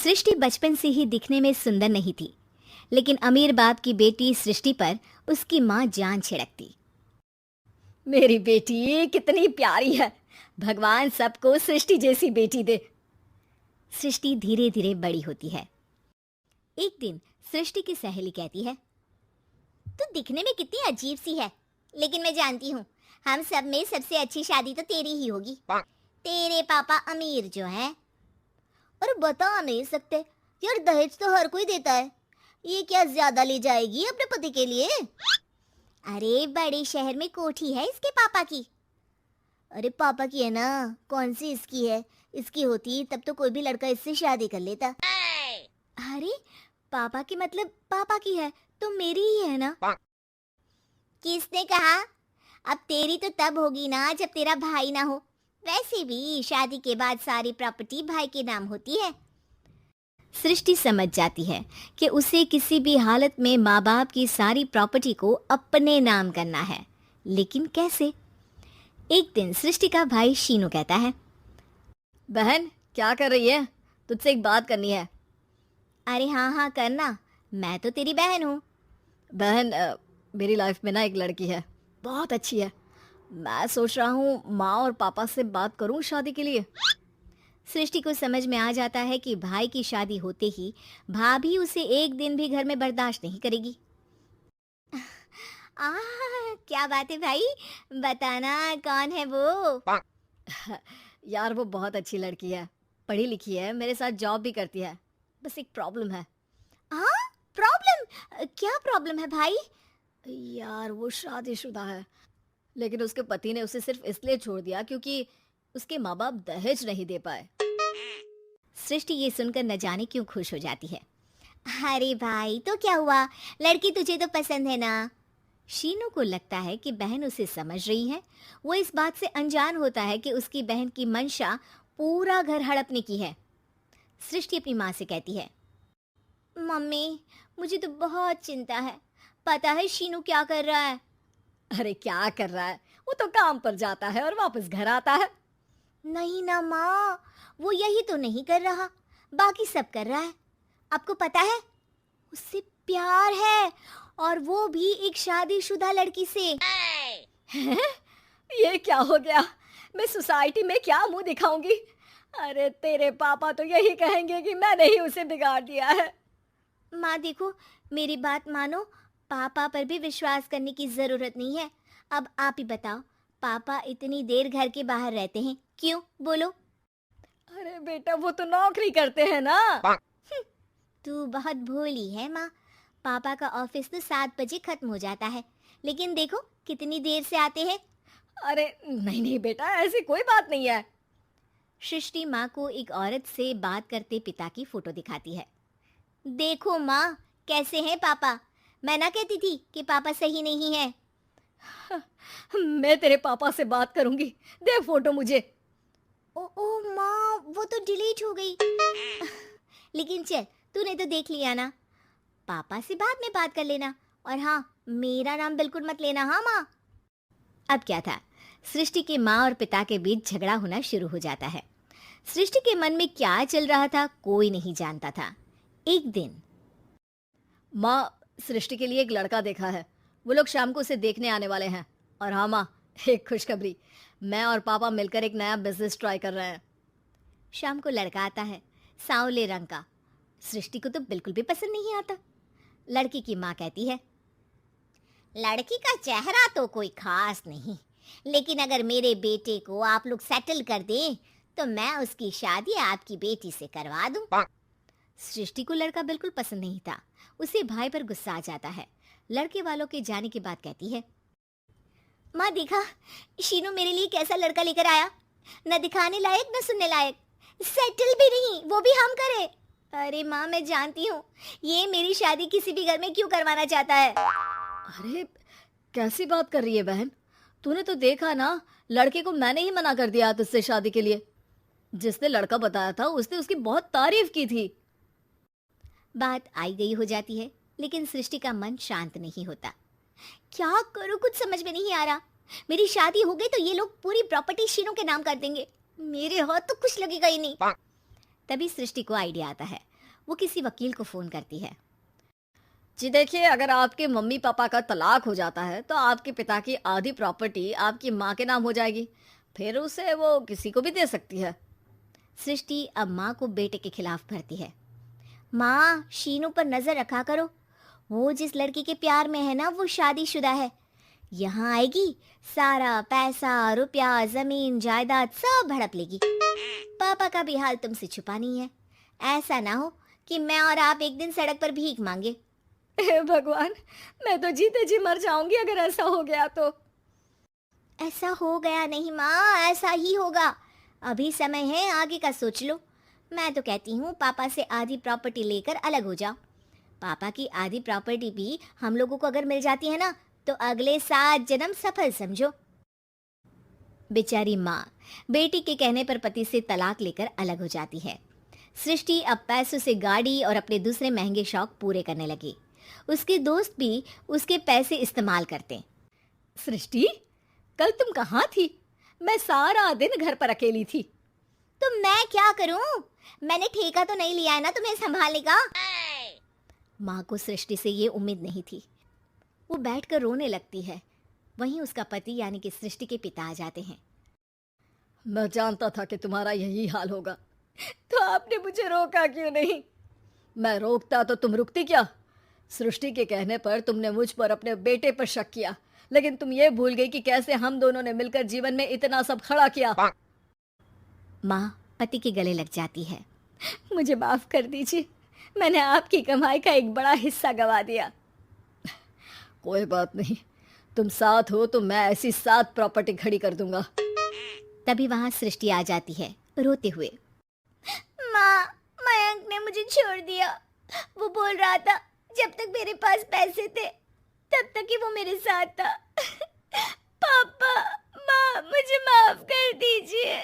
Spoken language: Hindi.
सृष्टि बचपन से ही दिखने में सुंदर नहीं थी, लेकिन अमीर बाप की बेटी सृष्टि पर उसकी माँ जान छिड़कती। मेरी बेटी कितनी प्यारी है, भगवान सबको सृष्टि जैसी बेटी दे। सृष्टि धीरे धीरे बड़ी होती है। एक दिन सृष्टि की सहेली कहती है, तू दिखने में कितनी अजीब सी है, लेकिन मैं जानती हूँ हम सब में सबसे अच्छी शादी तो तेरी ही होगी। तेरे पापा अमीर जो है। और बता नहीं सकते यार, दहेज तो हर कोई देता है, ये क्या ज्यादा ले जाएगी अपने पति के लिए? अरे बड़े शहर में कोठी है इसके पापा की। अरे पापा की है ना, कौन सी इसकी है? इसकी होती तब तो कोई भी लड़का इससे शादी कर लेता। अरे पापा की मतलब पापा की है तो मेरी ही है ना? किसने कहा? अब तेरी तो तब होगी ना जब तेरा भाई ना हो। वैसे भी शादी के बाद सारी प्रॉपर्टी भाई के नाम होती है। सृष्टि समझ जाती है कि उसे किसी भी हालत में माँ बाप की सारी प्रॉपर्टी को अपने नाम करना है, लेकिन कैसे? एक दिन सृष्टि का भाई शीनू कहता है, बहन क्या कर रही है? तुझसे एक बात करनी है। अरे हाँ हाँ करना, मैं तो तेरी बहन हूँ। बहन मेरी लाइफ में ना एक लड़की है, बहुत अच्छी है। मैं सोच रहा हूँ माँ और पापा से बात करूँ शादी के लिए। सृष्टि को समझ में आ जाता है कि भाई की शादी होते ही भाभी उसे एक दिन भी घर में बर्दाश्त नहीं करेगी। क्या बात है भाई, बताना कौन है वो? यार वो बहुत अच्छी लड़की है, पढ़ी लिखी है, मेरे साथ जॉब भी करती है। बस एक प्रॉब्लम है। हाँ प्रॉब्लम? क्या प्रॉब्लम है भाई? यार वो शादीशुदा है, लेकिन उसके पति ने उसे सिर्फ इसलिए छोड़ दिया क्योंकि उसके माँ बाप दहेज नहीं दे पाए। सृष्टि ये सुनकर न जाने क्यों खुश हो जाती है। अरे भाई तो क्या हुआ, लड़की तुझे तो पसंद है ना? शीनू को लगता है कि बहन उसे समझ रही है। वो इस बात से अनजान होता है कि उसकी बहन की मंशा पूरा घर हड़पने की है। सृष्टि अपनी माँ से कहती है, मम्मी मुझे तो बहुत चिंता है। पता है शीनू क्या कर रहा है? अरे क्या कर रहा है? वो तो काम पर जाता है और वापस घर आता है। नहीं ना माँ, वो यही तो नहीं कर रहा, बाकी सब कर रहा है। आपको पता है उससे प्यार है, और वो भी एक शादीशुदा लड़की से। ये क्या हो गया? मैं सोसाइटी में क्या मुंह दिखाऊंगी? अरे तेरे पापा तो यही कहेंगे कि मैंने ही उसे बिगाड़ दिया है। माँ देखो, मेरी बात मानो, पापा पर भी विश्वास करने की जरूरत नहीं है। अब आप ही बताओ, पापा इतनी देर घर के बाहर रहते हैं क्यों, बोलो? अरे बेटा वो तो नौकरी करते हैं ना। तू बहुत भोली है माँ। पापा का ऑफिस तो 7 बजे खत्म हो जाता है, लेकिन देखो कितनी देर से आते हैं। अरे नहीं नहीं बेटा, ऐसी कोई बात नहीं है। सृष्टि माँ को एक औरत से बात करते पिता की फोटो दिखाती है। देखो माँ कैसे हैं पापा, मैं ना कहती थी कि पापा सही नहीं है। मैं तेरे पापा से बात करूंगी, दे फोटो मुझे। ओ माँ, वो तो डिलीट हो गई। लेकिन चल, तूने तो देख लिया ना, पापा से बाद में बात कर लेना। और हाँ, मेरा नाम बिल्कुल मत लेना। हाँ माँ। अब क्या था, सृष्टि के माँ और पिता के बीच झगड़ा होना शुरू हो जाता है। सृष्टि के मन में क्या चल रहा था कोई नहीं जानता था। एक दिन, माँ सृष्टि के लिए एक लड़का देखा है, वो लोग शाम को उसे देखने आने वाले हैं। और हाँ माँ, एक खुशखबरी, मैं और पापा मिलकर एक नया बिजनेस ट्राई कर रहे हैं। शाम को लड़का आता है, सांवले रंग का। सृष्टि को तो बिल्कुल भी पसंद नहीं आता। लड़की की माँ कहती है, लड़की का चेहरा तो कोई खास नहीं, लेकिन अगर मेरे बेटे को आप लोग सेटल कर दें तो मैं उसकी शादी आपकी बेटी से करवा दूं। सृष्टि को लड़का बिल्कुल पसंद नहीं था। उसे भाई पर गुस्सा आ जाता है। लड़के वालों के जाने के बाद कहती है, माँ देखा, शीनू मेरे लिए कैसा लड़का लेकर आया, न दिखाने लायक न सुनने लायक, सेटल भी नहीं, वो भी हम करे। अरे माँ मैं जानती हूँ ये मेरी शादी किसी भी घर में क्यों करवाना चाहता है। अरे कैसी बात कर रही है बहन? तूने तो देखा ना, लड़के को मैंने ही मना कर दिया तुझसे शादी के लिए। जिसने लड़का बताया था उसने उसकी बहुत तारीफ की थी। बात आई गई हो जाती है, लेकिन सृष्टि का मन शांत नहीं होता। क्या करूँ कुछ समझ में नहीं आ रहा। मेरी शादी हो गई तो ये लोग पूरी प्रॉपर्टी शीनू के नाम कर देंगे, मेरे हाथ तो कुछ लगेगा ही नहीं। तभी सृष्टि को आइडिया आता है। वो किसी वकील को फोन करती है। जी देखिए, अगर आपके मम्मी पापा का तलाक हो जाता है तो आपके पिता की आधी प्रॉपर्टी आपकी माँ के नाम हो जाएगी, फिर उसे वो किसी को भी दे सकती है। सृष्टि अब माँ को बेटे के खिलाफ भरती है। माँ, शीनू पर नजर रखा करो। वो जिस लड़की के प्यार में है ना, वो शादीशुदा है। यहाँ आएगी, सारा पैसा, रुपया, जमीन, जायदाद सब हड़प लेगी। पापा का भी हाल तुमसे छुपा नहीं है। ऐसा ना हो कि मैं और आप एक दिन सड़क पर भीख मांगे। हे भगवान, मैं तो जीते जी मर जाऊंगी अगर ऐसा हो गया तो। ऐसा हो गया नहीं माँ, ऐसा ही होगा। अभी समय है, आगे का सोच लो। मैं तो कहती हूँ पापा से आधी प्रॉपर्टी लेकर अलग हो जाओ। पापा की आधी प्रॉपर्टी भी हम लोगों को अगर मिल जाती है ना, तो अगले 7 जन्म सफल समझो। बेचारी माँ बेटी के कहने पर पति से तलाक लेकर अलग हो जाती है। सृष्टि अब पैसों से गाड़ी और अपने दूसरे महंगे शौक पूरे करने लगी। उसके दोस्त भी उसके पैसे इस्तेमाल करते। सृष्टि, कल तुम कहाँ थी? मैं सारा दिन घर पर अकेली थी। तो मैं क्या करूं? मैंने ठेका तो नहीं लिया है ना तुम्हें संभालने का। माँ को सृष्टि से ये उम्मीद नहीं थी। वो बैठकर रोने लगती है। वहीं उसका पति यानी कि सृष्टि के पिता आ जाते हैं। मैं जानता था कि तुम्हारा यही हाल होगा, तो आपने मुझे रोका क्यों नहीं? मैं रोकता तो तुम रुकती क्या? सृष्टि के कहने पर तुमने मुझ पर अपने बेटे पर शक किया, लेकिन तुम ये भूल गई कि कैसे हम दोनों ने मिलकर जीवन में इतना सब खड़ा किया। माँ पति के गले लग जाती है। मुझे माफ कर दीजिए, मैंने आपकी कमाई का एक बड़ा हिस्सा गवा दिया। कोई बात नहीं, तुम साथ हो तो मैं ऐसी 7 प्रॉपर्टी खड़ी कर दूंगा। तभी वहां सृष्टि आ जाती है रोते हुए। माँ, मयंक ने मुझे छोड़ दिया। वो बोल रहा था जब तक मेरे पास पैसे थे तब तक ही वो मेरे साथ था। पापा, माँ, मुझे माफ कर दीजिए।